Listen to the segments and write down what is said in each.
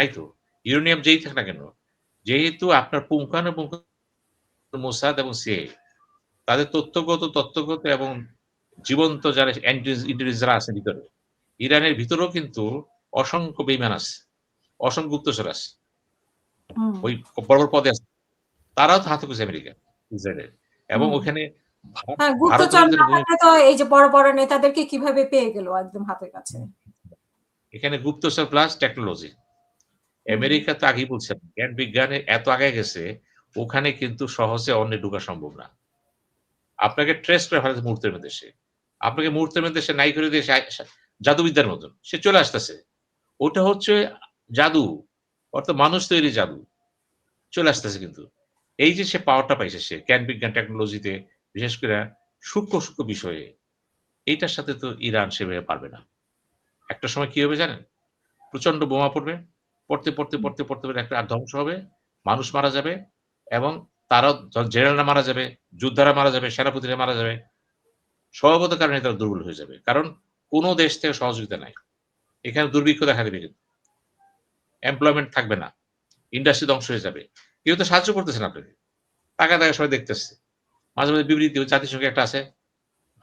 তাই তো। ইউরেনিয়াম যেই থাক না কেন, যেহেতু আপনার পুঙ্খানুপুঙ্খ মোসাদ এবং সিআইএ তাদের তথ্যগত এবং জীবন্ত যারা ইন্টেলিজেন্স যারা আছে ভিতরে, ইরানের ভিতরেও কিন্তু অসংখ্য বেইমান আছে, অসংখ্য গুপ্তচর আছে। হুম। ওই বড়, বড় পদে আছে। তারাও তো হাতে খোঁজে আমেরিকা, ইসরায়েলের। এবং হুম। ওখানে হ্যাঁ, ভারতের গুপ্তচর ওদের না থাকলে তো এই যে বড়, বড় নেতাদেরকে কিভাবে পেয়ে গেল একদম হাতের কাছে? এখানে গুপ্তচর প্লাস টেকনোলজি। হুম। আমেরিকা তো আগেই বলছেন, জ্ঞান বিজ্ঞানে এত আগায় গেছে, ওখানে কিন্তু সহজে অন্যে ঢোকা সম্ভব না। আপনাকে ট্রেস করে ফেলাতে মুহূর্তের মধ্যে সে। আপনাকে মুহূর্তের মধ্যে সে নাই করে দিয়ে জাদুবিদ্যার মতন। সে চলে আসতেছে। ওটা হচ্ছে জাদু। অর্থাৎ মানুষ তৈরি জাদু। চলে আসতেছে কিন্তু। এই যে সে পাওয়ারটা পাইছে সে জ্ঞান বিজ্ঞান টেকনোলজিতে বিশেষ করে সূক্ষ্ম বিষয়ে এইটার সাথে তো ইরান সেভাবে পারবে না। একটা সময় কি হবে জানেন? প্রচন্ড বোমা পড়বে। পড়তে একটা আর ধ্বংস হবে। মানুষ মারা যাবে এবং তারাও জেনারেলরা মারা যাবে, যোদ্ধারা মারা যাবে, সেনাপতিরা মারা যাবে। স্বভাবত কারণে তারা দুর্বল হয়ে যাবে। কারণ কোন দেশ থেকে সহযোগিতা নাই। এখানে দুর্ভিক্ষ দেখা দেবে কিন্তু। এমপ্লয়মেন্ট থাকবে না। ইন্ডাস্ট্রি ধ্বংস হয়ে যাবে। কেউ তো সাহায্য করতেছে না আপনাকে। তাকায় সবাই দেখতেছে। মাঝে বিবৃতি জাতিসংঘে একটা আছে।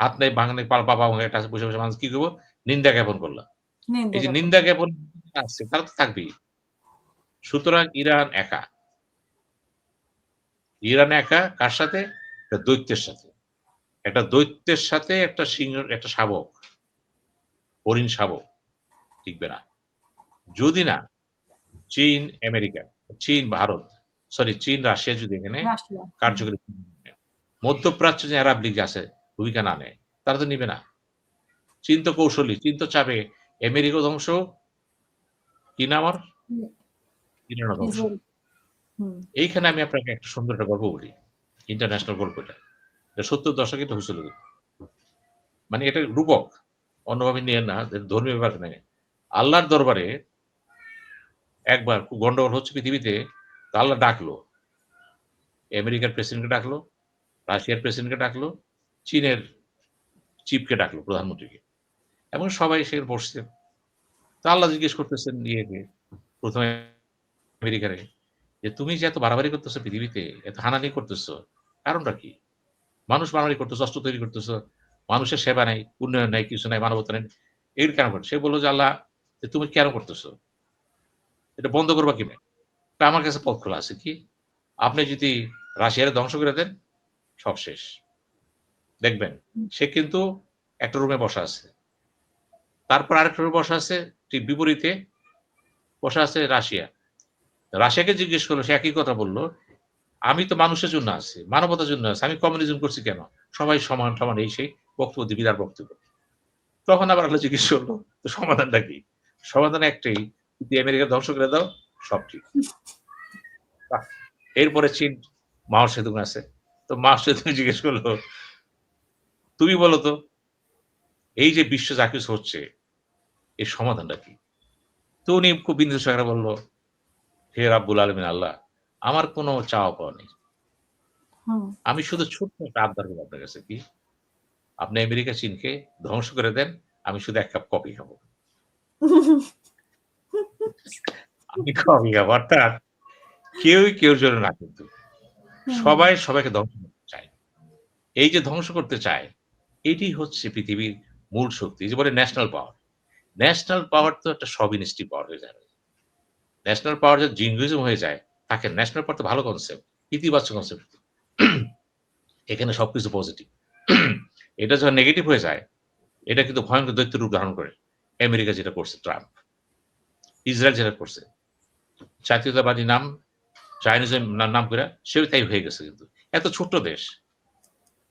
হাত নাই, ভাঙা নাই, পা ভাঙা একটা আছে। বসে মানুষ কি করব? নিন্দা জ্ঞাপন করলাম। এই নিন্দে যে জ্ঞাপন। নিন্দা জ্ঞাপন আছে তারা তো থাকবেই। সুতরাং ইরান একা। ইরান একা কার সাথে? একটা দৈত্যের সাথে। একটা দৈত্যের সাথে একটা সিংহ একটা শাবক, হরিণ শাবক টিকবে না। যদি না চীন, আমেরিকা, চীন, ভারত, সরি চীন, রাশিয়া যদি এখানে রাশিয়া। হুম। কার্যকরী মধ্যপ্রাচ্য যে আরব লীগ আছে ভূমিকা না নেয়, তারা তো নিবে না। চীন তো কৌশলী, চীন তো চাবে আমেরিকা ধ্বংস হোক, কি নাম ওর? হুম, ইরানও ধ্বংস হোক। ইসরায়েল। হুম। এইখানে আমি আপনাকে একটা সুন্দর একটা গল্প বলি। ইন্টারন্যাশনাল গল্পটা। এটা ৭০ দশকে এটা হয়েছিল। মানে এটা রূপক। অন্যভাবে নিয়েন না, ধর্মীয় ব্যাপার নেই। আল্লাহর দরবারে একবার খুব গন্ডগোল হচ্ছে পৃথিবীতে, তো আল্লাহ ডাকলো। আমেরিকার প্রেসিডেন্টকে ডাকলো, রাশিয়ার প্রেসিডেন্টকে ডাকলো, চীনের চিফকে ডাকলো, প্রধানমন্ত্রীকে। এবং সবাই সেখানে বসছে। তো আল্লাহ জিজ্ঞেস করতেছেন ইয়েকে, ১ম এ আমেরিকারে, যে তুমি যে এত বাড়াবাড়ি করতেছো পৃথিবীতে, এত হানাহানি করতেছো, কারণটা কি? মানুষ মারামারি করতেছো, অস্ত্র তৈরি করতেছো, মানুষের সেবা নাই, উন্নয়ন নাই, কিছু নাই, মানবতা নাই। এর কেন করে? সে বলল যে, "আল্লাহ, যে তুমি কেন করতেছো? এটা বন্ধ করবা কেমনে?" তা আমার কাছে পথ খোলা আছে। কি? আপনি যদি রাশিয়ারে ধ্বংস করে দেন, সব শেষ। দেখবেন, সে কিন্তু একটা রুমে বসা আছে। তারপর আরেকটা রুমে বসা আছে, ঠিক বিপরীতে বসা আছে রাশিয়া। রাশিয়াকে জিজ্ঞেস করলো, সে একই কথা বলল, "আমি তো মানুষের জন্য আছি, মানবতার জন্য আছি। আমি কমিউনিজম করছি কেন? সবাই সমান এই সেই বক্তব্য দিবি তার বক্তব্য।" তখন আবার আল্লাহ জিজ্ঞেস করল, "তো সমাধানটা কি?" সমাধান একটাই, যদি আমেরিকা ধ্বংস করে দাও, সব ঠিক। বাহ! এরপরে চীন মাও সেতুং আছে। তো মাও সেতুং জিজ্ঞেস করল, "তুমি বলো তো, এই যে বিশ্বে যা কিছু হচ্ছে, এর সমাধানটা কি?" তো উনি খুব বিনীত স্বরে বলল, "হে রাব্বুল আলামিন আল্লাহ, আমার কোনো চাওয়া পাওয়া নেই। হুম। আমি শুধু ছোট্ট একটা আবদার করব আপনার কাছে কি? আপনি আমেরিকা চীনকে ধ্বংস করে দেন, আমি শুধু ১ কাপ কফি খাবো।" আমি কফি খাবো। অর্থাৎ কেউই কেউর জন্য না কিন্তু। হুম। সবাই সবাইকে ধ্বংস করতে চায়। এই যে ধ্বংস করতে চায়, এটি হচ্ছে পৃথিবীর মূল শক্তি। এই যে বলে ন্যাশনাল পাওয়ার। ন্যাশনাল পাওয়ার তো একটা সবিনিষ্টি পাওয়ার হয়ে যাবে। ন্যাশনাল পাওয়ার যদি জিঙ্গুইজম হয়ে যায়, থাকে ন্যাশনাল পাওয়ার তো ভালো কনসেপ্ট, ইতিবাচক কনসেপ্ট। এখানে সবকিছু পজিটিভ। এটা যখন নেগেটিভ হয়ে যায়, এটা কিন্তু ভয়ংকর দৈত্যের রূপ ধারণ করে। আমেরিকা যেটা করছে ট্রাম্প, ইসরায়েল যেটা করছে। জাতীয়তাবাদী নাম, চাইনিজম নাম করে সেও তাই হয়ে গেছে কিন্তু। এত ছোট্ট দেশ,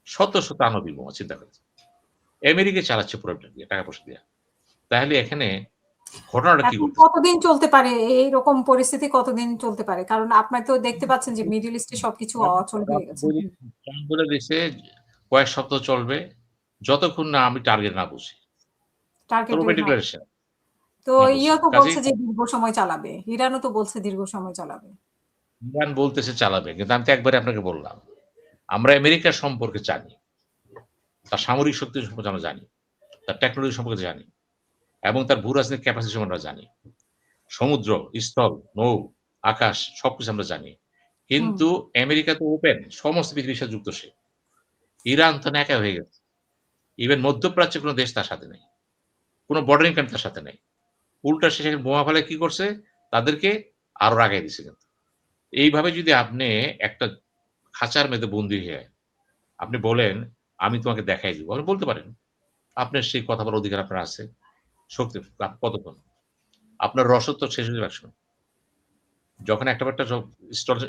শত আণবিক বোমা চিন্তা করেন। আমেরিকা চালাচ্ছে পুরোটা দিয়ে টাকা-পয়সা দিয়ে। তাহলে এখানে ঘটনাটা কি এখন ঘটতেছে? কতদিন চলতে পারে? এইরকম পরিস্থিতি কতদিন চলতে পারে? কারণ আপনার তো দেখতে পাচ্ছেন যে মিডল ইস্টে সবকিছু অচল হয়ে গেছে। হুম। ট্রাম্প বলে দিছে কয়েক সপ্তাহ চলবে। যতক্ষণ না আমি টার্গেট না বুঝি। টার্গেটের তরবারি হ্যাঁ। ডিক্লারেশন তো না বুঝি। তো কাজেই বলছে যে দীর্ঘ সময় চালাবে। ইরানও তো বলছে দীর্ঘ সময় চালাবে। ইরান বলতেছে চালাবে। কিন্তু আমি তো একবারে আপনাকে বললাম। আমরা আমেরিকার সম্পর্কে জানি। তার সামরিক শক্তি সম্পর্কে আমরা জানি। তার টেকনোলজি সম্পর্কে জানি। এবং তার ভূ রাজনৈতিক ক্যাপাসিটি সম্পর্কে আমরা জানি। সমুদ্র, স্থল, নৌ, আকাশ সবকিছু আমরা জানি। হুম, কিন্তু আমেরিকা তো ওপেন, সমস্ত পৃথিবীর সাথে যুক্ত সে। ইরান তো ন্যাকা হয়ে গেছে। ইভেন মধ্যপ্রাচ্যের কোন দেশ তার সাথে নেই। কোন বর্ডারিং কান্ট্রি তার সাথে নাই। উল্টা সে সেখানে বোমা ফেলে কি করছে? তাদেরকে আরো আগায় দিছে কিন্তু। এইভাবে যদি আপনি একটা খাঁচার মধ্যে বন্দী হয়ে আপনি বলেন, "আমি তোমাকে দেখাই দিব।" আপনি বলতে পারেন। আপনার সেই কথা বলার অধিকার আপনার আছে। শক্তি কতক্ষণ? আপনার রসদ তো শেষ হয়ে যাবে একসময়। যখন একটা বার সব স্টোরেজ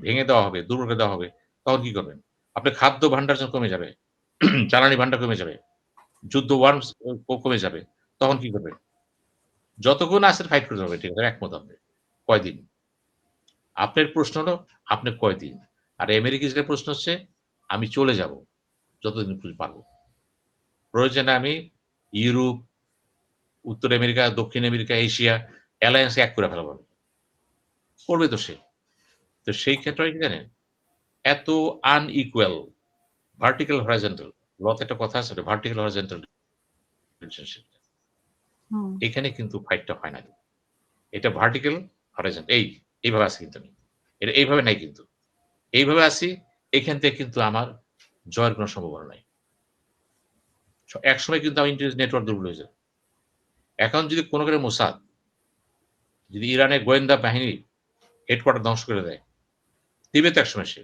ভেঙে দেওয়া হবে, দুর্বল করে দেওয়া হবে, তখন কি করবেন? আপনার খাদ্য ভান্ডার যখন কমে যাবে, জ্বালানি ভান্ডার কমে যাবে, যুদ্ধ ওয়ার্মস কমে যাবে, তখন কি করবেন? যতক্ষণ আছেন ফাইট করে যাবেন ঠিক আছে, একমত আপনি। কয়দিন? আপনার প্রশ্ন হলো, আপনি কয়দিন? আর আমেরিকা ইসরায়েলের প্রশ্ন হচ্ছে, আমি চলে যাব। যতদিন পারব। প্রয়োজনে আমি ইউরোপ, উত্তর আমেরিকা, দক্ষিণ আমেরিকা, এশিয়া অ্যালায়েন্স এক করে ফেলাবো। করবে তো সে। তো সেই ক্ষেত্রে হয় কি জানেন? এত আনইকুয়াল ভার্টিক্যাল হরাইজন্টাল ল তে একটা কথা আছে ভার্টিক্যাল হরাইজন্টাল রিলেশনশিপ হুম। এখানে কিন্তু ফাইটটা হয় না। এটা ভার্টিক্যাল হরাইজন্টাল এইভাবে আছে কিন্তু আমি। এটা এইভাবে নাই কিন্তু। এইভাবে আছি এখান থেকে কিন্তু আমার জয়ের কোন সম্ভাবনা নাই। একসময় কিন্তু আমার ইন্টেলিজেন্স নেটওয়ার্ক দুর্বল হয়ে যাবে। এখন যদি কোন করে মোসাদ যদি ইরানের গোয়েন্দা বাহিনী হেডকোয়ার্টার ধ্বংস করে দেয়, দিবে তো একসময় সে।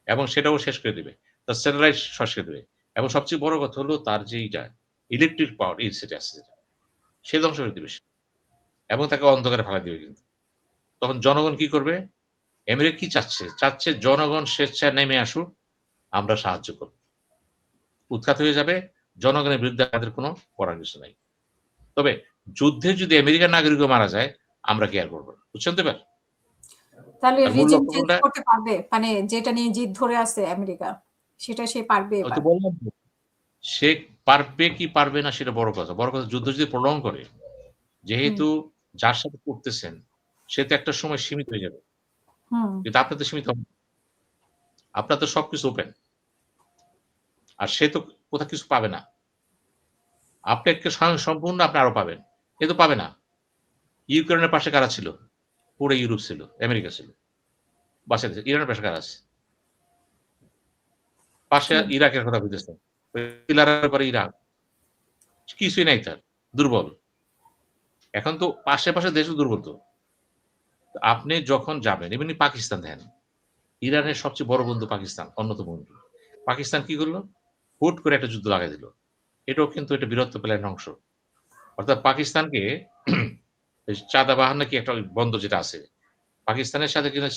এবং সেটাও শেষ করে দিবে। তার স্যাটেলাইট শেষ করে দেবে। এবং সবচেয়ে বড় কথা হলো তার যে এইটা ইলেকট্রিক পাওয়ার এই সেটা আছে যেটা, সে ধ্বংস করে দিবে সে। এবং তাকে অন্ধকারে ফেলা দিবে কিন্তু। তখন জনগণ কি করবে? আমেরিকা কি চাচ্ছে? চাচ্ছে জনগণ স্বেচ্ছায় নেমে আসুক, আমরা সাহায্য করব। উৎখাত হয়ে যাবে, জনগণের বিরুদ্ধে আমাদের কোন করার কিছু নাই। তবে যুদ্ধে যদি আমেরিকান নাগরিকও মারা যায়, আমরা কেয়ার করব না। বুঝছেন তো এবার? তাহলে তার মূল রিজিম লক্ষ্য চেঞ্জ কোনটা? করতে পারবে? মানে যেটা নিয়ে জিদ ধরে আছে আমেরিকা, সেটা সে পারবে ওই তো এবার? বললাম তো। সে পারবে কি পারবে না সেটা বড় কথা। বড় কথা যুদ্ধ যদি প্রলং করে, হুম, যেহেতু যার সাথে করতেছেন, সে তো একটা সময় সীমিত হয়ে যাবে। হুম। কিন্তু আপনার তো সীমিত হবে না। আপনার তো সবকিছু ওপেন। আর সে তো কোথাও কিছু পাবে না। আপনাকে স্বয়ংসম্পূর্ণ আপনি আরো পাবেন। এ তো পাবে না। ইউক্রেনের পাশে কারা ছিল? পুরো ইউরোপ ছিল, আমেরিকা ছিল। বাঁচায় দিছে। ইরানের পাশে কারা আছে? পাশে জি। ইরাকের কথা কইতেছেন। পিলারের পরে ইরাক। কিছুই নাই তার। দুর্বল। এখন তো পাশে দেশও দুর্বল তো। আপনি যখন যাবেন, এমনি পাকিস্তান দেখেন। ইরানের সবচেয়ে বড় বন্ধু পাকিস্তান, অন্যতম বন্ধু। পাকিস্তান কি করল? হুট করে একটা যুদ্ধ লাগাই দিল। এটাও কিন্তু একটা বীরত্ব প্ল্যানের অংশ। অর্থাৎ পাকিস্তানকে চাঁদাবাহার নাকি একটা বন্দর যেটা আছে। পাকিস্তানের সাথে কিন্তু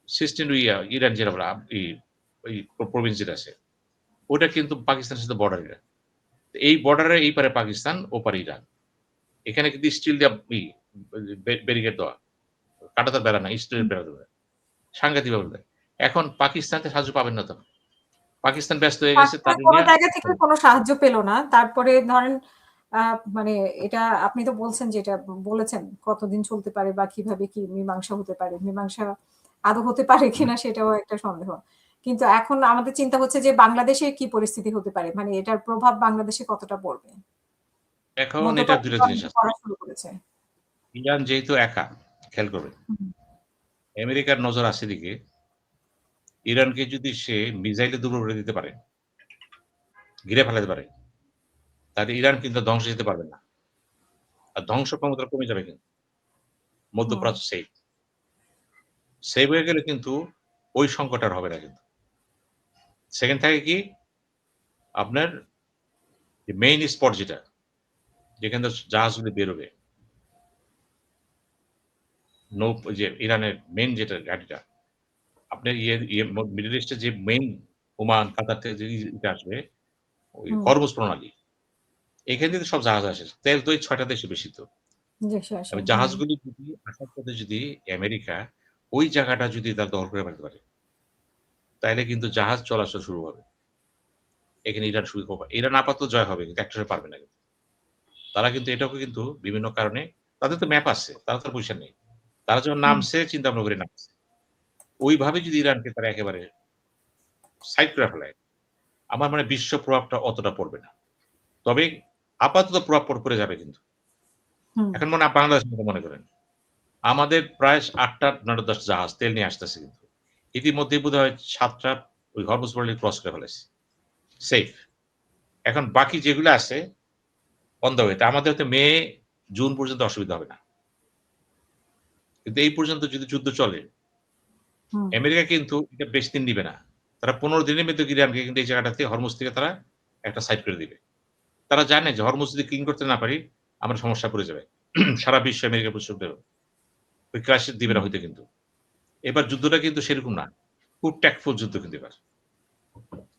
সিস্টিন ইরান যেটা বলে ওই প্রভিন্স যেটা আছে। ওটা কিন্তু পাকিস্তানের সাথে বর্ডার এটা। এই বর্ডারের এই পারে পাকিস্তান, ওপারে ইরান। এখানে কিন্তু স্টিল দিয়া ব্যারিকেড দেওয়া। কাঁটাতার বেড়া না, স্টিলের হুম। বেড়া দেওয়া। সাংঘাতিক ভাবে। এখন পাকিস্তান থেকে সাহায্য পাবেন না তো। পাকিস্তান ব্যস্ত হয়ে গেছে পাকিস্তান তাদের কোন নিয়ে জায়গা থেকে কোন সাহায্য পেল না। তারপরে ধরেন আ মানে এটা আপনি তো বলছেন যে এটা বলেছেন কতদিন চলতে পারে বা কিভাবে কি মীমাংসা হতে পারে। মীমাংসা আদৌ হতে পারে হুম, কিনা সেটাও একটা সন্দেহ। কিন্তু এখন আমাদের চিন্তা হচ্ছে যে বাংলাদেশে কি পরিস্থিতি হতে পারে? মানে এটার প্রভাব বাংলাদেশে কতটা পড়বে? এখন এটার ২ মধ্যপ্রাচ্যে টা তো জিনিস অলরেডি আছে। পড়া শুরু করেছে। ইরান যেহেতু একা, খেয়াল করবেন। হুম, আমেরিকার নজর আছে দিকে, ইরানকে যদি সে মিসাইলে দুর্বল করে দিতে পারে, ঘিরে ফেলাতে পারে, তাহলে ইরান কিন্তু ধ্বংসে যেতে পারবে না। আর ধ্বংস ক্ষমতা কমে যাবে কিন্তু। হুম, মধ্যপ্রাচ্য সেফ। সেফ হয়ে গেলে কিন্তু ওই সংকট আর হবে না কিন্তু। সেকেন্ড থাকে কি? আপনার যে মেইন স্পট যেটা, যেখান থেকে জাহাজগুলো বেরোবে, ওই যে ইরানের মেইন যেটা ঘাঁটিটা, আপনার মিডল ইস্টের যে মেইন ওমান, কাতার থেকে যে ইটা আসবে, ওই হুম। হরমুজ প্রণালী। এখান থেকে সব জাহাজ আসে। তেল তো এই ৬ টা দেশে বেশি তো। দেশে আসে। তবে হুম, জাহাজগুলি যদি আসার পথে যদি আমেরিকা ওই জায়গাটা যদি তারা দখল করে ফেলতে পারে, তাইলে কিন্তু জাহাজ চলাচল শুরু হবে। এখানে ইরান শুরু করবে। ইরান আপাতত জয় হবে কিন্তু একটাও পারবে না কিন্তু। তারা কিন্তু এটাকে কিন্তু বিভিন্ন কারণে তাদের তো ম্যাপ আছে। তারা তো আর পয়সা নেই। তারা যখন হুম। নামছে চিন্তা ভাবনা করে নামছে। ওইভাবে যদি ইরানকে তারা একেবারে সাইড করে ফেলায়, আমার মনে হয় বিশ্ব প্রভাবটা অতটা পড়বে না। তবে আপাতত প্রভাব পড়ে যাবে কিন্তু। হুম, এখন বাংলাদেশের মতো মনে করেন। আমাদের প্রায় ৮টা ৯টা ১০ জাহাজ তেল নিয়ে আসতেছে কিন্তু। ইতিমধ্যেই বোধহয় ৭টা ওই হরমুজ প্রণালী ক্রস করে ফেলেছে। সেফ। এখন বাকি যেগুলো আছে অন দ্যা ওয়ে টা আমাদের হয়তো মে, জুন পর্যন্ত অসুবিধা হবে না। কিন্তু এই পর্যন্ত যদি যুদ্ধ চলে, হুম, আমেরিকা কিন্তু এটা বেশি দিন নিবে না। তারা ১৫ দিনের মধ্যে ইরানকে কিন্তু এই জায়গাটাতে হরমুজ থেকে তারা একটা সাইড করে দিবে। তারা জানে যে হরমুজ যদি ক্লিন করতে না পারি, আমরা সমস্যায় পড়ে যাবে। সারা বিশ্ব আমেরিকা প্রচুর ওই ক্রাইসিস দিবে হুম, না হইতে কিন্তু। এবার যুদ্ধটা কিন্তু সেরকম না। খুব ট্যাক্টফুল যুদ্ধ কিন্তু এবার।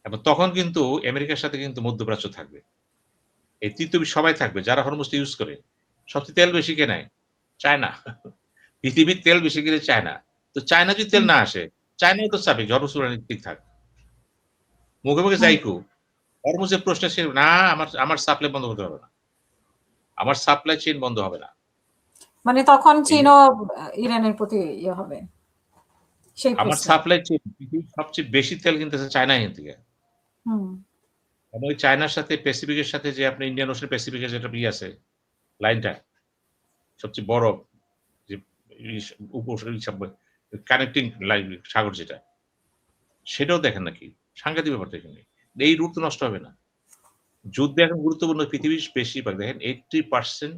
এবং তখন কিন্তু আমেরিকার সাথে কিন্তু মধ্যপ্রাচ্য থাকবে। এই তৃতীয় বিশ্ব সবাই থাকবে যারা হরমুজটা ইউজ করে। সবচেয়ে তেল বেশি কে নেয়? চায়না। পৃথিবীর তেল বেশি কিনে চায়না। তো চায়না যদি তেল হুম, না আসে, চায়নাও তো চাবে হরমুজ প্রণালী ঠিক থাক। মুখে, মুখে হুম। যাই কো। হরমুজের প্রশ্ন সে না আমার সাপ্লাই বন্ধ করতে পারবে না। আমার সাপ্লাই চেইন বন্ধ হবে না। মানে তখন এই যে চীনও ইরানের প্রতি ইয়ে হবে। সেই আমার প্রশ্নে। সাপ্লাই চেইন পৃথিবীর সবচেয়ে বেশি তেল কিনতেছে চায়না এখান থেকে। হুম, এবং ওই চায়নার সাথে প্যাসিফিকের সাথে যে আপনি ইন্ডিয়ান ওশেন প্যাসিফিকের যেটা আছে লাইনটা সবচেয়ে বড় যে ইস কানেক্টিং লাইন সাগর যেটা, সেটাও দেখেন নাকি? সাংঘাতিক ব্যাপারটা এখানে। এই রুট তো নষ্ট হবে না। যুদ্ধে এখন গুরুত্বপূর্ণ পৃথিবীর বেশিরভাগ দেখেন 80%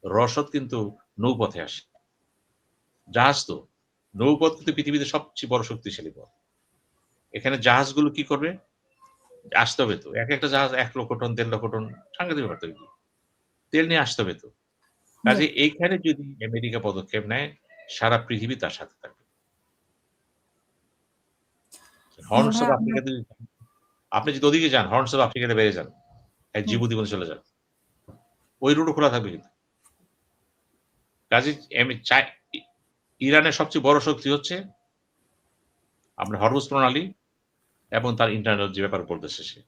রসদ কিন্তু নৌপথে আসে। জাহাজ তো। নৌপথ কিন্তু পৃথিবীতে সবচেয়ে বড় শক্তিশালী পথ। এখানে জাহাজগুলো কি করবে? আসতে হবে তো। একেকটা জাহাজ ১,০০,০০০ টন, ১,৫০,০০০ টন সাংঘাতিক ব্যাপার তো এগুলো। তেল নিয়ে আসতে হবে তো। জি। কাজেই এইখানে যদি আমেরিকা পদক্ষেপ নেয়, সারা পৃথিবী তার সাথে থাকবে। হ্যাঁ, হর্নস অফ ভাইয়া আফ্রিকা তে আপনি যদি ওদিকে যান, হর্নস অফ আফ্রিকাতে বেড়ে যান। হুম, জিবুতি পর্যন্ত চলে যান। ওই রুটও খোলা থাকবে কিন্তু। কাজেই এমি চাই ই ইরানের সবচেয়ে বড় শক্তি হচ্ছে আপনার হরমুজ প্রণালী এবং তার ইন্টারনাল যে ব্যাপার বলতেছে সে।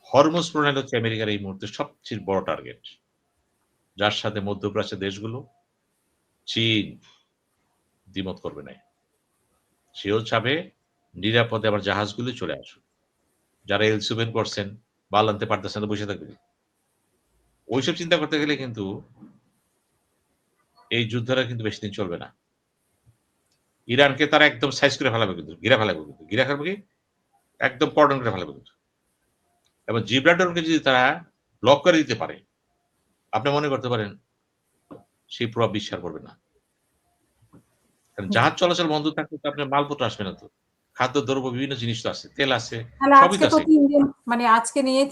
হরমুজ প্রণালী হচ্ছে আমেরিকার এই মুহূর্তে সবচেয়ে বড় টার্গেট। যার সাথে মধ্যপ্রাচ্যের দেশগুলো চীন দ্বিমত করবে না। সেও চাবে নিরাপদে আবার জাহাজগুলো চলে আসুক। যারা এল-7 করছেন, মাল আনতে পারতেছেন না বইসা থাকবে। ওইসব চিন্তা করতে গেলে কিন্তু এই যুদ্ধটা কিন্তু বেশিদিন চলবে না। ইরানকে তারা একদম সাইজ করে ফেলাবে কিন্তু। ঘিরে ফেলাবে কিন্তু। ঘিরে ফেলবে কি? একদম কর্ডন করে ফেলাবে কিন্তু। এবং জিব্রাল্টারকে যদি তারা ব্লক করে দিতে পারে, আপনি মনে করতে পারেন সেই প্রভাব বিশ্বে আর পড়বে না। কারণ জি। জাহাজ চলাচল বন্ধ থাকলে তো আপনার মালপত্র আসবে না তো। খাদ্যদ্রব্য বিভিন্ন জিনিস তো আছে। তেল আছে, তাহলে সবই আজকে তো তো আছে। ৩ দিন মানে আজকে নিয়ে